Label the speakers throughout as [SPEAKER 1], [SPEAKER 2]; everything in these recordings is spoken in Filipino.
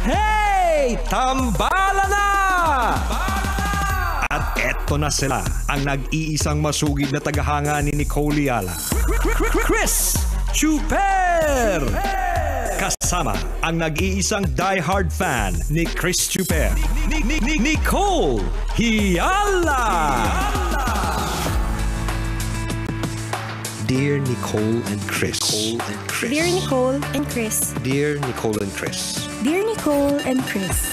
[SPEAKER 1] Hey! Tambala na! At eto na sila, ang nag-iisang masugid na tagahanga ni Nicole Yala. Chris Chuper! Kasama ang nag-iisang die-hard fan ni Chris Chuper, Nicole Yala! Dear Nicole and Chris.
[SPEAKER 2] Dear Nicole and Chris.
[SPEAKER 1] Dear Nicole and Chris.
[SPEAKER 2] Dear Nicole and Chris.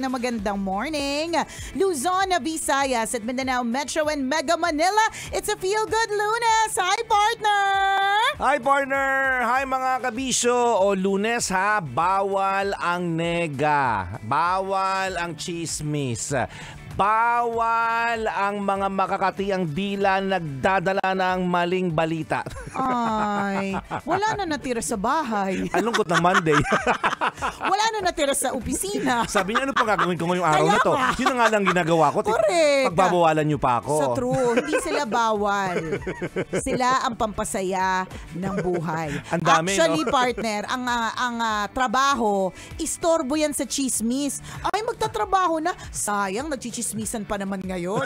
[SPEAKER 3] Magandang morning, Luzon, Visayas at Mindanao Metro and Mega Manila. It's a Feel Good Lunes. Hi, partner!
[SPEAKER 4] Hi, partner! Hi, mga kabisyo! O Lunes ha, bawal ang nega. Bawal ang chismis. Bawal ang mga makakatiang dila nagdadala ng maling balita.
[SPEAKER 3] Ay, wala na natira sa bahay.
[SPEAKER 4] Ang lungkot ng Monday.
[SPEAKER 3] Wala na natira sa opisina.
[SPEAKER 4] Sabi niya, ano pa gagawin ko ngayong araw
[SPEAKER 3] Kaya
[SPEAKER 4] na to?
[SPEAKER 3] nga.
[SPEAKER 4] Yun na nga lang ginagawa ko.
[SPEAKER 3] Correct.
[SPEAKER 4] Pagbabawalan niyo pa ako.
[SPEAKER 3] Sa true, hindi sila bawal. Sila ang pampasaya ng buhay.
[SPEAKER 4] Ang dami,
[SPEAKER 3] Actually,
[SPEAKER 4] no?
[SPEAKER 3] partner, ang trabaho, istorbo yan sa chismis. Ay, magtatrabaho na. Sayang, nagchichismisan pa naman ngayon.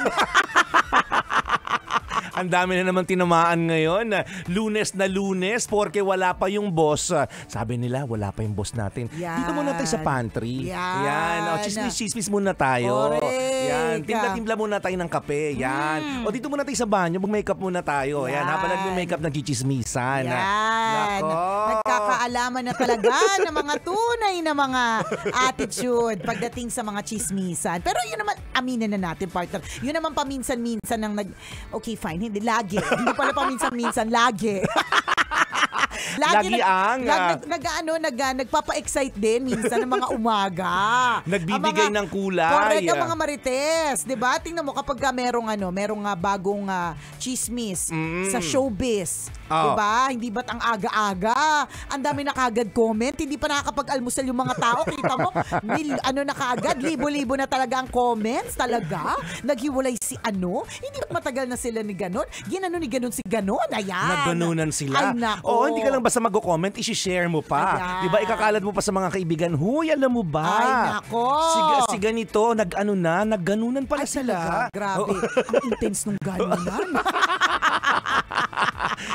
[SPEAKER 4] Ang dami na naman tinamaan ngayon. Lunes na Lunes, porque wala pa yung boss. Sabi nila, wala pa yung boss natin.
[SPEAKER 3] Yan.
[SPEAKER 4] Dito muna tayo sa pantry.
[SPEAKER 3] Yan.
[SPEAKER 4] O, chismis muna tayo.
[SPEAKER 3] Correct.
[SPEAKER 4] Yan. Timpla-timpla muna tayo ng kape. Yan. O, dito muna tayo sa banyo. Mag-makeup muna tayo. Yan. Habang nag-makeup, nagchichismisan.
[SPEAKER 3] Yan.
[SPEAKER 4] Nako.
[SPEAKER 3] Nagkakaalaman na talaga ng mga tunay na mga attitude pagdating sa mga chismisan. Pero yun naman, aminin na natin, partner. Yun naman paminsan-minsan ng okay, fine. Hindi, lagi. Hindi pala paminsan-minsan, lagi. Nagpapa-excite din minsan ng mga umaga.
[SPEAKER 4] Nagbibigay ng kulay.
[SPEAKER 3] Correct, ang mga marites. Diba? Tingnan mo kapag merong bagong chismis sa showbiz.
[SPEAKER 4] Oh.
[SPEAKER 3] Diba? Hindi ba't ang aga-aga? Ang dami na kagad comment. Hindi pa nakakapag-almusal yung mga tao. Kita mo, na kagad. Libo-libo na talaga ang comments. Talaga? Naghiwalay si ano? Hindi ba't matagal na sila ni ganon? Ginano ni ganon si ganon? Ayan.
[SPEAKER 4] Nagganunan sila.
[SPEAKER 3] Ay, nako.
[SPEAKER 4] Oo, hindi ka lang basta mag-comment, isi-share mo pa.
[SPEAKER 3] Ayan.
[SPEAKER 4] Diba, ikakalat mo pa sa mga kaibigan, huy, alam mo ba?
[SPEAKER 3] Ay, nako.
[SPEAKER 4] Si ganito, nagganunan pala sila.
[SPEAKER 3] Grabe. Ang intense nung ganunan.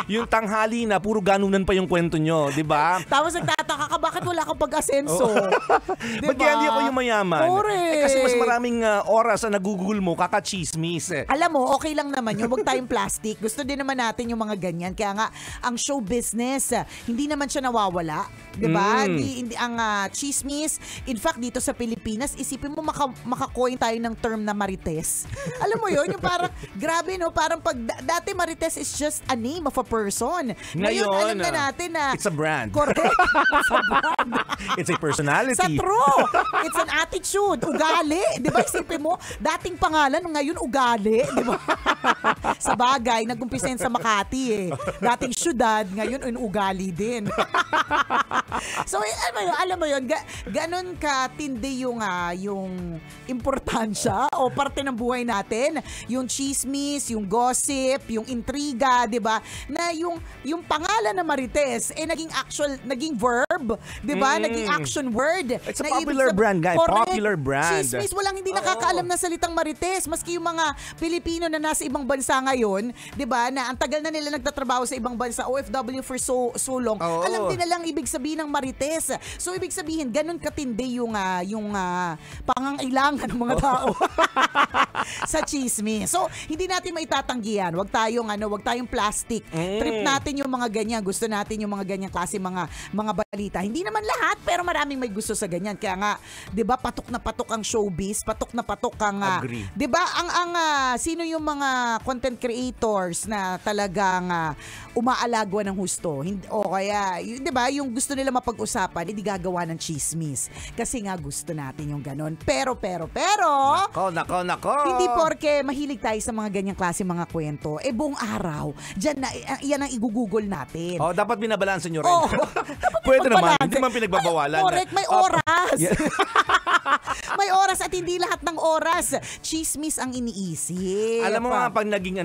[SPEAKER 4] Yung tanghali na, puro ganunan pa yung kwento nyo, di ba?
[SPEAKER 3] Tapos nagtataka ka, bakit wala kang pag-asenso? Diba?
[SPEAKER 4] Ba't kaya hindi ako yung mayaman?
[SPEAKER 3] Correct.
[SPEAKER 4] Kasi mas maraming oras na nagugugol mo, kakachismis.
[SPEAKER 3] Alam mo, okay lang naman yung huwag tayong plastic. Gusto din naman natin yung mga ganyan. Kaya nga, ang show business, hindi naman siya nawawala. Diba? Ang chismis, in fact, dito sa Pilipinas, isipin mo makakoin tayo ng term na marites. Alam mo yun? Yung parang, grabe no? Parang dati marites is just a name of a person. Ngayon alam na natin na
[SPEAKER 4] it's a brand.
[SPEAKER 3] Correct. It's a brand.
[SPEAKER 4] It's a personality.
[SPEAKER 3] Sa true. It's an attitude. Ugali. Di ba? Isipin mo, dating pangalan, ngayon ugali. Di ba? Sa bagay, nag-umpisa yan sa Makati eh. Dating syudad, ngayon ugali din. So, alam mo yun, ganun katindi yung importansya o parte ng buhay natin. Yung chismis, yung gossip, yung intriga, di ba? Na yung pangalan na Marites, naging verb, di ba? Naging action word.
[SPEAKER 4] It's a popular brand, guys.
[SPEAKER 3] Correct.
[SPEAKER 4] Popular brand.
[SPEAKER 3] Chismis, walang hindi nakakaalam na salitang Marites. Maski yung mga Pilipino na nasa ibang bansa ngayon, di ba? Na ang tagal na nila nagtatrabaho sa ibang bansa, OFW for so long. Alam din na lang ibig sabihin ng Marites. So, ibig sabihin, ganun katindi yung pangangailangan ng mga tao sa chismis. So, hindi natin maitatanggi yan. Wag tayong plastic. Trip natin yung mga ganyan. Gusto natin yung mga ganyang klase mga balita. Hindi naman lahat, pero maraming may gusto sa ganyan. Kaya nga, 'di ba, patok na patok ang showbiz, patok na patok ang 'di ba, sino yung mga content creators na talagang umaalagwa ng husto. O kaya, 'di ba, yung gusto nila mapag-usapan, hindi gagawa ng chismis. Kasi nga gusto natin yung ganon. Pero
[SPEAKER 4] Nako.
[SPEAKER 3] hindi porke mahilig tayo sa mga ganyang klase mga kwento, buong araw, yan ang igugugol natin.
[SPEAKER 4] Dapat binabalansan nyo rin.
[SPEAKER 3] Oh,
[SPEAKER 4] Pwede naman, hindi man pinagbabawalan.
[SPEAKER 3] Correct, may oras. May oras at hindi lahat ng oras. Chismis ang iniisip.
[SPEAKER 4] Alam mo nga, pag naging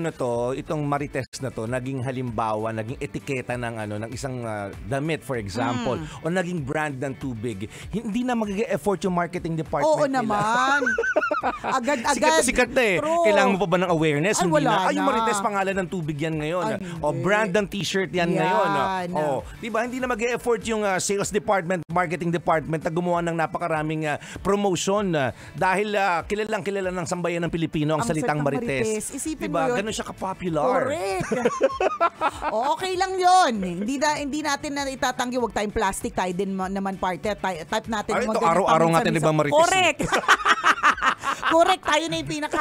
[SPEAKER 4] itong Marites na to, naging halimbawa, naging etiketa ng isang damit, for example, o naging brand ng tubig, hindi na mag-effort yung marketing department
[SPEAKER 3] Oo
[SPEAKER 4] nila.
[SPEAKER 3] naman. Agad-agad.
[SPEAKER 4] Sikat na eh.
[SPEAKER 3] True.
[SPEAKER 4] Kailangan mo pa ba ng awareness?
[SPEAKER 3] Ay,
[SPEAKER 4] Hindi
[SPEAKER 3] wala
[SPEAKER 4] na. Ay, yung
[SPEAKER 3] na.
[SPEAKER 4] Marites pangalan ng tubig yan ngayon.
[SPEAKER 3] Ay,
[SPEAKER 4] O
[SPEAKER 3] hindi.
[SPEAKER 4] brand ng t-shirt yan
[SPEAKER 3] Yan.
[SPEAKER 4] ngayon. Diba? Hindi na mag-effort yung sales department, marketing department na gumawa ng napakaraming promotion dahil kilala ng sambayan ng Pilipino ang salitang Marites.
[SPEAKER 3] Isipin
[SPEAKER 4] Diba?
[SPEAKER 3] mo yun.
[SPEAKER 4] Ganun siya ka-popular.
[SPEAKER 3] Correct. Okay lang yon. Hindi natin na itatanggi, wag tayong plastic, tayo din naman partner. Type natin
[SPEAKER 4] Ay,
[SPEAKER 3] yung
[SPEAKER 4] ito,
[SPEAKER 3] mga ganyan
[SPEAKER 4] araw-araw nga
[SPEAKER 3] paminsan-minsan.
[SPEAKER 4] din ibang Marites.
[SPEAKER 3] Correct. Correct, tayo na yung pinaka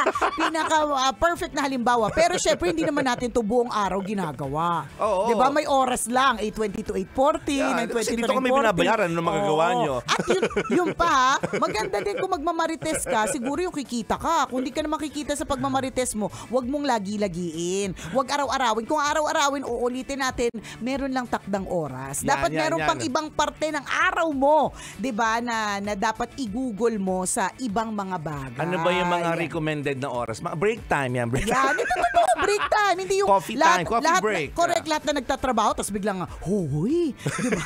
[SPEAKER 3] perfect na halimbawa. Pero syempre, hindi naman natin to buong araw ginagawa.
[SPEAKER 4] Oo.
[SPEAKER 3] Diba? May oras lang. 8:20 to 8:40, 9:20
[SPEAKER 4] kasi
[SPEAKER 3] to 9:40.
[SPEAKER 4] dito kami binabayaran ng magagawa
[SPEAKER 3] Oo.
[SPEAKER 4] nyo.
[SPEAKER 3] At yun pa, maganda din kung magmamarites ka, siguro yung kikita ka. Kung hindi ka na makikita sa pagmamarites mo, wag mong lagi-lagiin. Wag araw-arawin. Kung araw-arawin, uulitin natin, meron lang takdang oras. Dapat meron pang ibang parte ng araw mo, 'di ba, na dapat i-google mo sa ibang mga bagay.
[SPEAKER 4] Ano ba yung mga recommended na oras? Break time yan. Break
[SPEAKER 3] Yan, ito totoo, break time. Hindi yung
[SPEAKER 4] Coffee time, coffee break.
[SPEAKER 3] Correct, lahat na nagtatrabaho, tapos biglang, huy, di ba?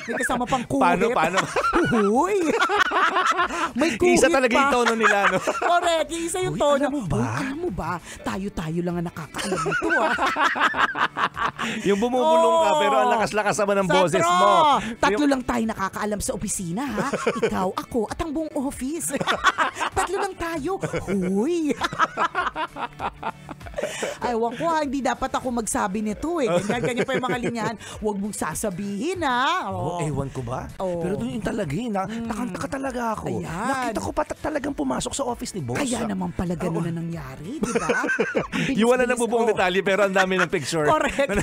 [SPEAKER 3] May kasama pang kuhit.
[SPEAKER 4] Paano?
[SPEAKER 3] Huy. May kuhit
[SPEAKER 4] Isa talaga
[SPEAKER 3] pa.
[SPEAKER 4] yung tono nila, no?
[SPEAKER 3] Correct, yung isa yung tono.
[SPEAKER 4] alam mo ba?
[SPEAKER 3] Alam mo ba? Tayo-tayo lang ang nakakaalam nito,
[SPEAKER 4] Yung bumubulong ka,
[SPEAKER 3] Oo.
[SPEAKER 4] pero ang lakas-lakas naman ng
[SPEAKER 3] Sa
[SPEAKER 4] boses
[SPEAKER 3] tro.
[SPEAKER 4] mo.
[SPEAKER 3] Tatlo lang tayo nakakaalam sa opisina, ha? Ikaw, ako, at ang buong office. Tatlo lang tayo. Huy. Ay, wag ko ha, hindi dapat ako magsabi nito eh. Ganyan pa yung mga linyahan. Huwag mong sasabihin ha.
[SPEAKER 4] Oh, ewan ko ba?
[SPEAKER 3] Oo.
[SPEAKER 4] Pero doon yung talaga eh. Nakantaka talaga ako.
[SPEAKER 3] Ayan.
[SPEAKER 4] Nakita ko pa talagang pumasok sa office ni boss.
[SPEAKER 3] Kaya naman pala ganun na nangyari, di ba?
[SPEAKER 4] Yung wala na buong detalye pero ang dami ng picture.
[SPEAKER 3] Correct.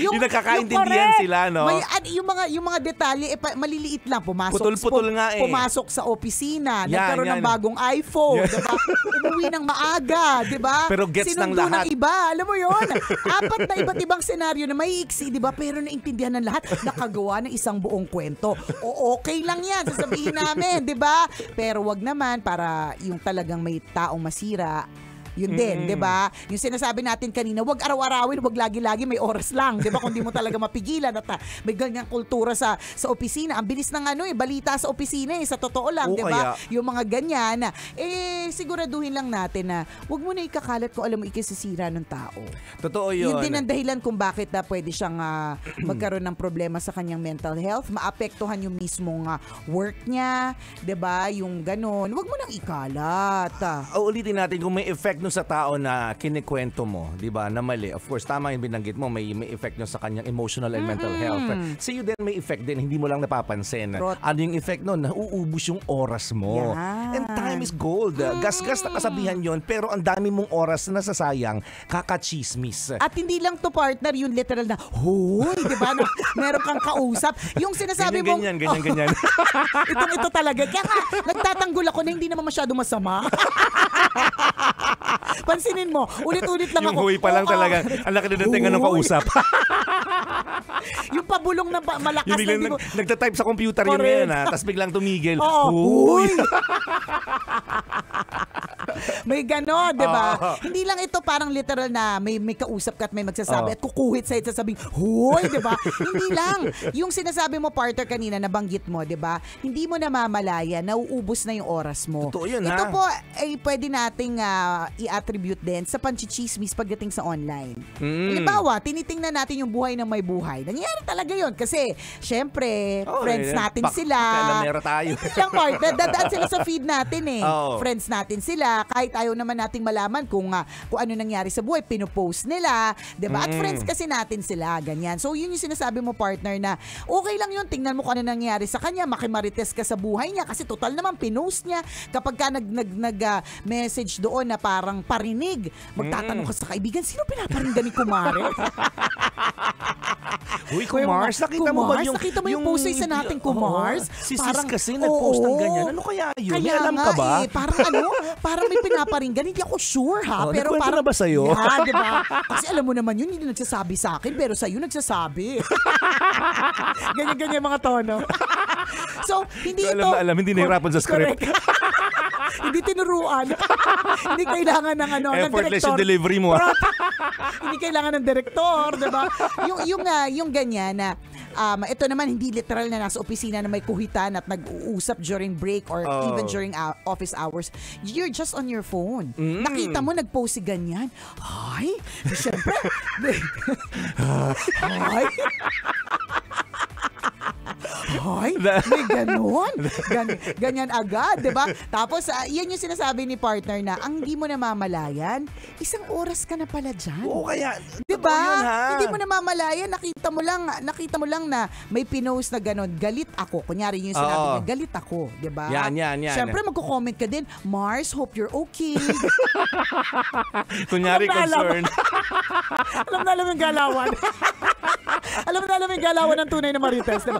[SPEAKER 4] Yung nagkakaintindihan
[SPEAKER 3] correct.
[SPEAKER 4] sila, no?
[SPEAKER 3] Yung mga detalye, maliliit lang.
[SPEAKER 4] Putol-putol nga eh.
[SPEAKER 3] Pumasok sa opisina,
[SPEAKER 4] Yan,
[SPEAKER 3] nagkaroon
[SPEAKER 4] yan.
[SPEAKER 3] ng bagong iPhone,
[SPEAKER 4] Yan.
[SPEAKER 3] diba? Umuwi ng maaga, diba?
[SPEAKER 4] Pero gets ng
[SPEAKER 3] Sinundo
[SPEAKER 4] lahat.
[SPEAKER 3] ng iba, alam mo yun? Apat na iba't ibang senaryo na may iksi, diba? Pero naintindihan ng lahat, nakagawa ng isang buong kwento. O okay lang yan, sasabihin namin, diba? Pero wag naman para yung talagang may taong masira, yun din, 'di ba? Yung sinasabi natin kanina, wag araw-arawin, wag lagi-lagi, may oras lang, 'di ba? Kung di mo talaga mapigilan at may ganyang kultura sa opisina. Ang bilis ng balita sa opisina sa totoo lang, 'di ba? Yung mga ganyan, siguraduhin lang natin na wag mo na ikakalat kung alam mo ikisisira ng tao.
[SPEAKER 4] Totoo 'yun.
[SPEAKER 3] Yun din ang dahilan kung bakit pwede siyang magkaroon ng problema sa kanyang mental health, maapektuhan yung mismong work niya, 'di ba? Yung ganon. Wag mo nang ikalat.
[SPEAKER 4] Ulitin natin kung may effect nun sa tao na kinikwento mo, 'di ba? Na mali. Of course, tama yung binanggit mo, may effect nun sa kanyang emotional and mental health. Sa iyo din may effect din, hindi mo lang napapansin. Ano yung effect nun? Nauubos yung oras mo.
[SPEAKER 3] Yan.
[SPEAKER 4] And time is gold. Gas-gas na kasabihan yon, pero ang dami mong oras na nasasayang kakachismis.
[SPEAKER 3] At hindi lang to partner, yung literal na, huy, di ba? Na, meron kang kausap. Yung sinasabi mong,
[SPEAKER 4] Ganyan.
[SPEAKER 3] ito talaga. Kaya nga, nagtatanggol ako na hindi naman masyado masama. Pansinin mo, ulit-ulit lang
[SPEAKER 4] Yung
[SPEAKER 3] ako.
[SPEAKER 4] huy pa lang talaga. Ang laki na natin ng kausap.
[SPEAKER 3] Yung pabulong na malakas
[SPEAKER 4] Yung
[SPEAKER 3] na
[SPEAKER 4] biglang
[SPEAKER 3] hindi mo.
[SPEAKER 4] nagtatype sa computer yun
[SPEAKER 3] Correct.
[SPEAKER 4] ngayon, tapos biglang tumigil.
[SPEAKER 3] Oo. Huy. May gano'n, di ba? Hindi lang ito parang literal na may kausap ka at may magsasabi at kukuhit sa'yo at sasabing, huy, di ba? Hindi lang. Yung sinasabi mo, partner, kanina, nabanggit mo, di ba? Hindi mo namamalaya, nauubos na yung oras mo.
[SPEAKER 4] Totoo yun,
[SPEAKER 3] ito
[SPEAKER 4] ha?
[SPEAKER 3] po ay pwede nating i-attribute din sa panchichismis pagdating sa online. Halimbawa, tinitingnan natin yung buhay ng may buhay. Nangyayari talaga yun kasi, syempre, friends natin sila.
[SPEAKER 4] Kalamera tayo.
[SPEAKER 3] Lang partner, dadaan sila sa feed natin eh.
[SPEAKER 4] Oo.
[SPEAKER 3] Friends natin sila, kahit ayaw naman nating malaman kung ano nangyari sa buhay, pinopost nila, 'di ba? At friends kasi natin sila, ganyan. So yun yung sinasabi mo, partner, na okay lang yun, tingnan mo kung ano nangyari sa kanya, makimarites ka sa buhay niya kasi total naman pinost niya. Kapag ka nag-message doon na parang parinig, magtatanong ka sa kaibigan, sino pinaparinggan ni Kumare?
[SPEAKER 4] Uy, Kumars, nakita mo ba yung...
[SPEAKER 3] Nakita mo yung post sa nating Kumars?
[SPEAKER 4] Si Sis kasi nag-post ng ganyan. Ano kaya yun? May alam ka ba?
[SPEAKER 3] Parang may pinaparinggan. Hindi ako sure ha. Pero
[SPEAKER 4] nagkwento
[SPEAKER 3] parang,
[SPEAKER 4] na ba sa'yo?
[SPEAKER 3] Yeah, diba? Kasi alam mo naman yun, hindi nagsasabi sa akin, pero sa'yo nagsasabi. Ganyan-ganyan mga tono. So, hindi ito...
[SPEAKER 4] Alam na alam, hindi nahirapan sa script.
[SPEAKER 3] Correct. Hindi tinuruan. Hindi kailangan ng ng
[SPEAKER 4] Effortless
[SPEAKER 3] director.
[SPEAKER 4] yung delivery mo.
[SPEAKER 3] Hindi kailangan ng director, 'di ba? Yung ganyan na ito naman hindi literal na nasa opisina na may kuhitan at nag-uusap during break or even during office hours. You're just on your phone. Nakita mo nag-post si ganyan. Ay, syempre. Ay. Ay, may ganon. Ganyan agad, di ba? Tapos, yan yung sinasabi ni partner na, ang hindi mo namamalayan, 1 oras ka na pala dyan.
[SPEAKER 4] Oo, kaya,
[SPEAKER 3] di
[SPEAKER 4] totoo yun,
[SPEAKER 3] ba?
[SPEAKER 4] ha?
[SPEAKER 3] Hindi mo namamalayan, nakita mo lang na may pinost na ganon, galit ako. Kunyari yung sinabi niya, galit ako, di ba?
[SPEAKER 4] Yan.
[SPEAKER 3] Siyempre, magko-comment ka din, Mars, hope you're okay.
[SPEAKER 4] Kunyari concern.
[SPEAKER 3] Alam yung galawan. alam yung galawan ng tunay na Marites. Diba?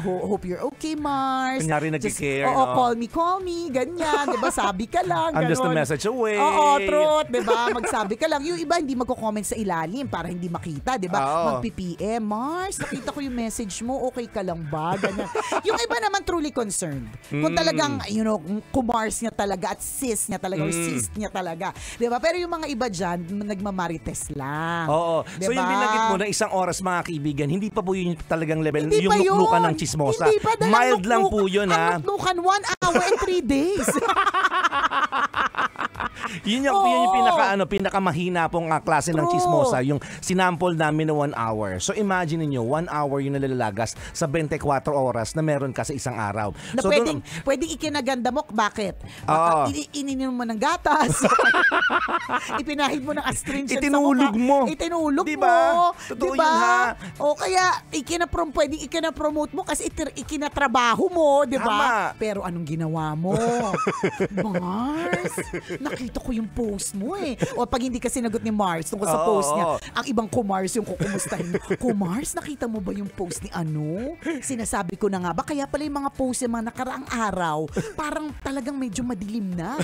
[SPEAKER 3] Hope you're okay, Mars.
[SPEAKER 4] Kunyari nag-care.
[SPEAKER 3] Call me, ganyan. Diba? Sabi ka lang.
[SPEAKER 4] I'm just a
[SPEAKER 3] ganon.
[SPEAKER 4] message away.
[SPEAKER 3] Oo, truth. Diba? Magsabi ka lang. Yung iba hindi magko-comment sa ilalim para hindi makita. Diba? Mag-PPM. Mars, nakita ko yung message mo. Okay ka lang ba? Ganyan. Yung iba naman truly concerned. Kung talagang, kung Mars niya talaga at sis niya talaga or sis niya talaga. Diba? Pero yung mga iba dyan, nagmamarites lang.
[SPEAKER 4] Oo.
[SPEAKER 3] Diba?
[SPEAKER 4] So yung binanggit mo na 1 oras mga kaibigan, hindi pa po yun talagang level,
[SPEAKER 3] hindi
[SPEAKER 4] yung
[SPEAKER 3] yun.
[SPEAKER 4] nuknukan ng chismosa.
[SPEAKER 3] Hindi pa,
[SPEAKER 4] mild lang po yun, ha?
[SPEAKER 3] Ang nuknukan 1 hour and 3 days.
[SPEAKER 4] Yun yung pinakamahina pong klase ng chismosa, yung sinample namin na 1 hour. So imagine niyo 1 hour yung nalalagas sa 24 oras na meron ka sa isang araw.
[SPEAKER 3] Na
[SPEAKER 4] so
[SPEAKER 3] pwedeng ikinaganda mo. Bakit? Ininom mo ng gatas. Ipinahid mo ng astringent
[SPEAKER 4] Itinulog mo.
[SPEAKER 3] Itinulog
[SPEAKER 4] diba?
[SPEAKER 3] mo.
[SPEAKER 4] Totoo
[SPEAKER 3] diba?
[SPEAKER 4] yun, ha?
[SPEAKER 3] O kaya, pwedeng ikinapromote mo kasi ikinatrabaho mo, diba?
[SPEAKER 4] Tama.
[SPEAKER 3] Pero anong ginawa mo? Mars, nakita ko yung post mo eh. O pag hindi ka sinagot ni Mars tungkol sa post niya, ang ibang Kumars yung kukumustahin mo. Kumars, nakita mo ba yung post ni ano? Sinasabi ko na nga ba, kaya pala yung mga post yung mga nakaraang araw, parang talagang medyo madilim na.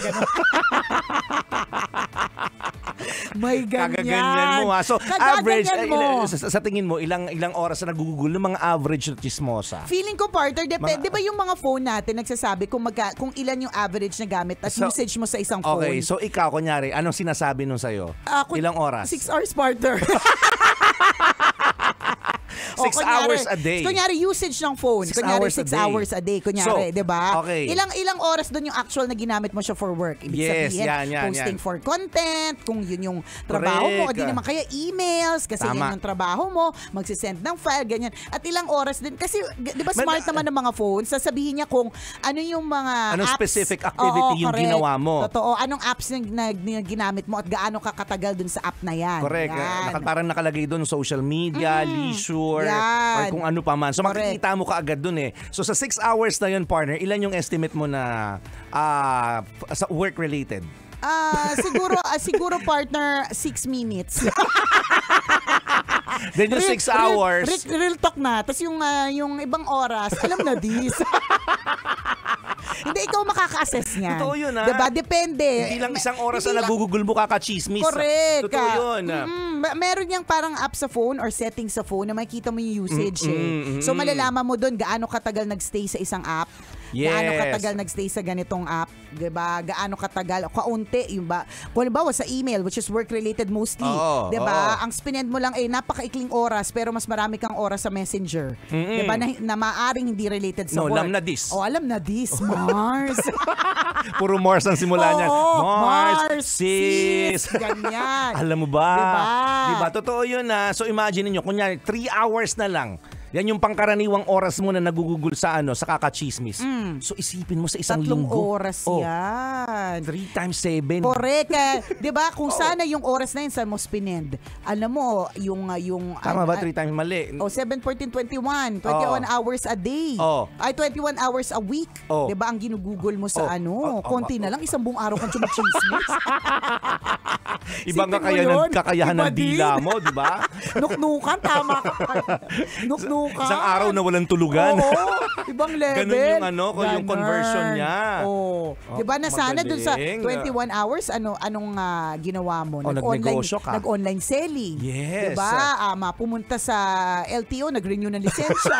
[SPEAKER 3] May ganyan.
[SPEAKER 4] Kagaganyan mo, ha? So, average,
[SPEAKER 3] mo.
[SPEAKER 4] sa tingin mo, ilang oras na nagugugol ng mga average na chismosa?
[SPEAKER 3] Feeling ko, partner, depende. Di ba yung mga phone natin nagsasabi kung ilan yung average na gamit at usage mo sa isang phone?
[SPEAKER 4] Okay, so ikaw, kunyari, anong sinasabi nun sa'yo? Ilang oras?
[SPEAKER 3] 6 hours, partner.
[SPEAKER 4] 6 hours a day.
[SPEAKER 3] Kunyari, usage ng phone. 6 hours a day. Kunyari,
[SPEAKER 4] So,
[SPEAKER 3] di ba?
[SPEAKER 4] okay.
[SPEAKER 3] Ilang oras doon yung actual na ginamit mo siya for work. Ibig sabihin,
[SPEAKER 4] yan.
[SPEAKER 3] posting for content, kung yun yung trabaho mo, o di naman kaya emails, kasi yan yung trabaho mo, magsisend ng file, ganyan. At ilang oras din, kasi di ba smart naman ng mga phones, sasabihin niya kung ano yung mga
[SPEAKER 4] anong
[SPEAKER 3] apps.
[SPEAKER 4] specific activity yung ginawa mo.
[SPEAKER 3] Totoo. Anong apps na ginamit mo at gaano ka katagal dun sa app na yan.
[SPEAKER 4] Correct.
[SPEAKER 3] Yan.
[SPEAKER 4] Parang nakalagay doon social media, leisure, or kung ano pa man. So makikita mo kaagad doon eh. So sa 6 hours na yun, partner, ilan yung estimate mo na sa work-related?
[SPEAKER 3] Siguro partner 6 minutes.
[SPEAKER 4] Then yung 6 hours.
[SPEAKER 3] Real talk na. Tapos yung ibang oras, alam na this. Hindi, ikaw makaka-assess niyan.
[SPEAKER 4] Totoo yun, ha?
[SPEAKER 3] Diba? Depende.
[SPEAKER 4] Hindi lang 1 oras na nagugugol mo kakachismis.
[SPEAKER 3] Correct.
[SPEAKER 4] Totoo yun.
[SPEAKER 3] Meron niyang parang app sa phone or settings sa phone na makikita mo yung usage So malalaman mo doon gaano katagal nagstay sa isang app.
[SPEAKER 4] Yes.
[SPEAKER 3] Gaano katagal nagstay sa ganitong app. Diba? Gaano katagal. Kaunti. Yung ba? Kung halimbawa sa email, which is work-related mostly. Diba? Ang spinend mo lang napakaikling oras pero mas marami kang oras sa messenger. Diba? Na maaring hindi related sa work.
[SPEAKER 4] Alam na this.
[SPEAKER 3] Alam na this. Mars.
[SPEAKER 4] Puro Mars ang simula niyan. Mars, sis.
[SPEAKER 3] Ganyan.
[SPEAKER 4] Alam mo ba?
[SPEAKER 3] Diba?
[SPEAKER 4] Totoo yun na. So imagine niyo, kunyari 3 hours na lang. Yan yung pangkaraniwang oras mo na nagugugol sa kakachismis. So isipin mo sa isang
[SPEAKER 3] 3
[SPEAKER 4] linggo.
[SPEAKER 3] oras yan.
[SPEAKER 4] 3 times 7.
[SPEAKER 3] Correct. Diba? Kung sana yung oras na yun sa mo spinend. Alam mo, yung
[SPEAKER 4] Tama ba? 3 times mali.
[SPEAKER 3] 7, 14, 21. 21 hours a day. Ay, 21 hours a week. Diba? Ang ginugugol mo sa konti na lang, isang buong araw kang chumichismis.
[SPEAKER 4] Ibang kakayahan ng dila mo, diba?
[SPEAKER 3] Nuknukan, tama ka. Nuknukan.
[SPEAKER 4] Isang araw na walang tulugan.
[SPEAKER 3] Ibang level.
[SPEAKER 4] Ganun yung yung conversion niya.
[SPEAKER 3] Oh. Di ba nasana dun sa
[SPEAKER 4] magaling.
[SPEAKER 3] 21 hours, anong ginawa mo?
[SPEAKER 4] Nagnegosyo ka.
[SPEAKER 3] Nag-online selling.
[SPEAKER 4] Yes.
[SPEAKER 3] Di ba? Pumunta sa LTO, nag-renew ng lisensya.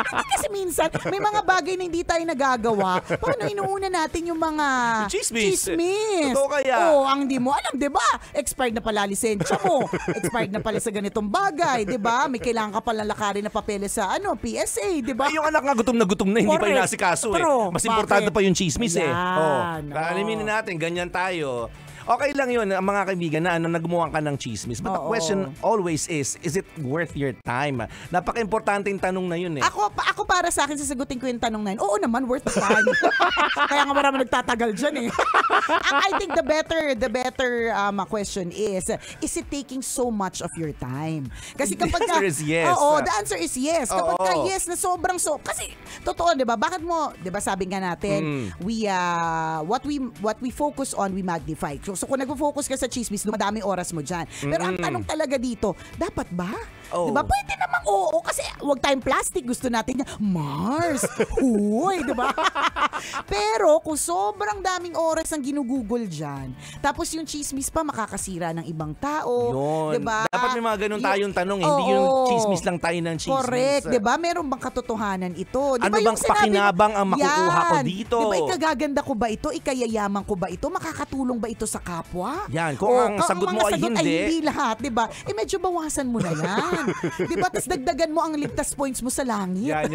[SPEAKER 3] Hindi kasi minsan, may mga bagay na hindi tayo nagagawa. Paano inuuna natin yung mga
[SPEAKER 4] Chismis.
[SPEAKER 3] chismis?
[SPEAKER 4] Totoo kaya?
[SPEAKER 3] Oo, ang di mo alam, di ba? Expired na pala lisensya mo. Expired na pala sa ganitong bagay, di ba? May kailangan ka pala lakarin na papeles sa PSA, di ba?
[SPEAKER 4] Yung anak nga gutom na hindi pa
[SPEAKER 3] Correct.
[SPEAKER 4] inasikaso eh.
[SPEAKER 3] True.
[SPEAKER 4] Mas importante
[SPEAKER 3] Bakit?
[SPEAKER 4] pa yung chismis eh.
[SPEAKER 3] Ayan,
[SPEAKER 4] Kaalimin natin, ganyan tayo. Okay lang yun, mga kaibigan, na nagmuwang ka ng chismis. But the question always is it worth your time? Napaka-importante yung tanong na yun eh.
[SPEAKER 3] Ako para sa akin, sasagutin ko yung tanong na yun. Oo naman, worth the time. Kaya nga marami nagtatagal dyan eh. I think the better question is it taking so much of your time? Kasi kapag
[SPEAKER 4] The answer is yes.
[SPEAKER 3] Oo, the answer is yes. Kapag ka
[SPEAKER 4] Oo.
[SPEAKER 3] yes na sobrang kasi totoo, 'di ba? Bakit mo, 'di ba, sabi nga natin, what we focus on, we magnify. So kung nagfo-focus ka sa chismis, madaming oras mo dyan. Pero ang tanong talaga dito, dapat ba?
[SPEAKER 4] Oh.
[SPEAKER 3] Diba? Pwede namang oo. Kasi huwag tayong plastic. Gusto natin niya, Mars. Huy, diba? Pero kung sobrang daming oras ang ginugugol dyan, tapos yung chismis pa makakasira ng ibang tao.
[SPEAKER 4] Yun.
[SPEAKER 3] Diba?
[SPEAKER 4] Dapat may mga ganun tayong tanong. Hindi yung chismis lang tayo ng chismis.
[SPEAKER 3] Correct. Diba? Meron bang katotohanan ito? Diba,
[SPEAKER 4] Ano
[SPEAKER 3] yung
[SPEAKER 4] bang
[SPEAKER 3] sinabi
[SPEAKER 4] pakinabang ang makukuha ko
[SPEAKER 3] yan.
[SPEAKER 4] dito?
[SPEAKER 3] Diba, ikagaganda ko ba ito? Ikayayaman ko ba ito? Makakatulong ba ito sa kapwa?
[SPEAKER 4] Yan. Kung ang sagot mo ay hindi.
[SPEAKER 3] Lahat, di ba? Medyo bawasan mo na yan. Di ba? Tapos dagdagan mo ang ligtas points mo sa langit.
[SPEAKER 4] Yan.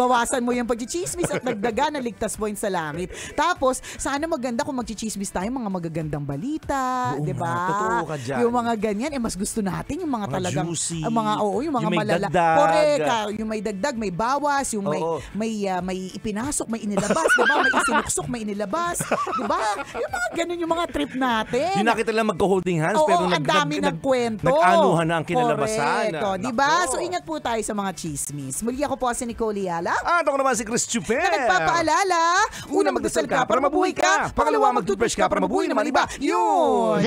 [SPEAKER 3] Bawasan mo yung pagchichismis at dagdagan ang ligtas points sa langit. Tapos, sana maganda kung magchichismis tayo, mga magagandang balita,
[SPEAKER 4] Oo
[SPEAKER 3] di ba?
[SPEAKER 4] nga, totoo ka dyan.
[SPEAKER 3] Yung mga ganyan, mas gusto natin yung mga talagang,
[SPEAKER 4] juicy.
[SPEAKER 3] yung mga
[SPEAKER 4] Yung may
[SPEAKER 3] malala.
[SPEAKER 4] dagdag.
[SPEAKER 3] Correct. Yung may dagdag, may bawas, yung may ipinasok, may inilabas, di ba? May isinuksok, may inilabas, di ba? Yung mga ganun yung mga trip natin.
[SPEAKER 4] Yung nakita lang magka-holding hands,
[SPEAKER 3] Oo,
[SPEAKER 4] pero
[SPEAKER 3] ang dami nagkwento.
[SPEAKER 4] nag-anuhan na ang kinalabasan.
[SPEAKER 3] Correct. Di ba? So ingat po tayo sa mga chismis. Muli ako po si Nicole Yala.
[SPEAKER 4] At ako naman si Chris Chuper.
[SPEAKER 3] Na nagpapaalala, una magdasal ka para mabuhay ka, pangalawa mag-toothbrush ka para mabuhay naman iba. Yun!